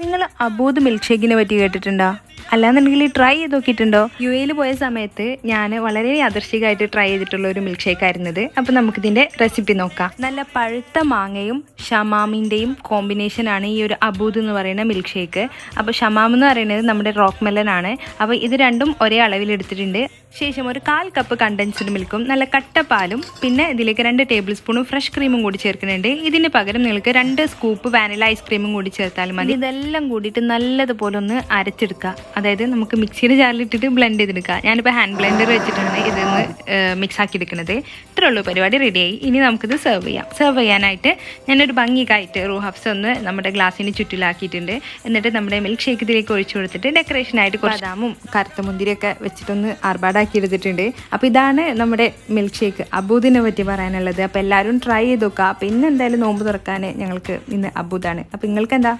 നിങ്ങൾ അബൂദ് മിൽക്ക് ഷേക്കിനെ പറ്റി കേട്ടിട്ടുണ്ടോ? അല്ലാന്നുണ്ടെങ്കിൽ ട്രൈ ചെയ്ത് നോക്കിയിട്ടുണ്ടോ? UAE പോയ സമയത്ത് ഞാൻ വളരെ യാദൃശ്ചികമായിട്ട് ട്രൈ ചെയ്തിട്ടുള്ള ഒരു മിൽക്ക് ഷേക്ക് ആയിരുന്നത്. അപ്പോൾ നമുക്കിതിൻ്റെ റെസിപ്പി നോക്കാം. നല്ല പഴുത്ത മാങ്ങയും ഷമാമിൻ്റെയും കോമ്പിനേഷനാണ് ഈ ഒരു അബൂദ് എന്ന് പറയുന്ന മിൽക്ക് ഷേക്ക്. അപ്പോൾ ഷമാം എന്ന് പറയുന്നത് നമ്മുടെ റോക്ക് മെലൺ ആണ്. അപ്പോൾ ഇത് രണ്ടും ഒരേ അളവിൽ എടുത്തിട്ടുണ്ട്. ശേഷം ഒരു 1/4 കപ്പ് കണ്ടൻസ്ഡ് മിൽക്കും നല്ല കട്ടപ്പാലും പിന്നെ ഇതിലേക്ക് 2 ടേബിൾ സ്പൂണും ഫ്രഷ് ക്രീമും കൂടി ചേർക്കുന്നുണ്ട്. ഇതിന് പകരം നിങ്ങൾക്ക് 2 സ്കൂപ്പ് വാനില ഐസ്ക്രീമും കൂടി ചേർത്താൽ മതി. ഇതെല്ലാം കൂടിയിട്ട് നല്ലതുപോലെ ഒന്ന് അരച്ചെടുക്കുക. അതായത് നമുക്ക് മിക്സിയുടെ ജാറിലിട്ടിട്ട് ബ്ലെൻഡ് ചെയ്തെടുക്കുക. ഞാനിപ്പോൾ ഹാൻഡ് ബ്ലെൻഡർ വെച്ചിട്ടാണ് ഇതൊന്ന് മിക്സ് ആക്കി എടുക്കുന്നത്. ഇത്രേ ഉള്ളൂ, പരിപാടി റെഡിയായി. ഇനി നമുക്കിത് സെർവ് ചെയ്യാം. സെർവ് ചെയ്യാനായിട്ട് ഞാനൊരു ഭംഗിക്കായിട്ട് റൂ ഹബ്സ് ഒന്ന് നമ്മുടെ ഗ്ലാസ്സിന് ചുറ്റിലാക്കിയിട്ടുണ്ട്. എന്നിട്ട് നമ്മുടെ മിൽക്ക് ഷേക്ക് ഇതിലേക്ക് ഒഴിച്ചു കൊടുത്തിട്ട് ഡെക്കറേഷനായിട്ട് ബദാമും കറുത്ത മുന്തിരിയൊക്കെ വെച്ചിട്ടൊന്ന് ആർഭാടാക്കി എടുത്തിട്ടുണ്ട്. അപ്പോൾ ഇതാണ് നമ്മുടെ മിൽക്ക് ഷേക്ക് അബൂദിനെ പറ്റി പറയാനുള്ളത്. അപ്പോൾ എല്ലാവരും ട്രൈ ചെയ്ത് നോക്കുക. അപ്പോൾ ഇന്ന് എന്തായാലും നോമ്പ് തുറക്കാൻ ഞങ്ങൾക്ക് ഇന്ന് അബൂദാണ്. അപ്പോൾ നിങ്ങൾക്ക് എന്താ?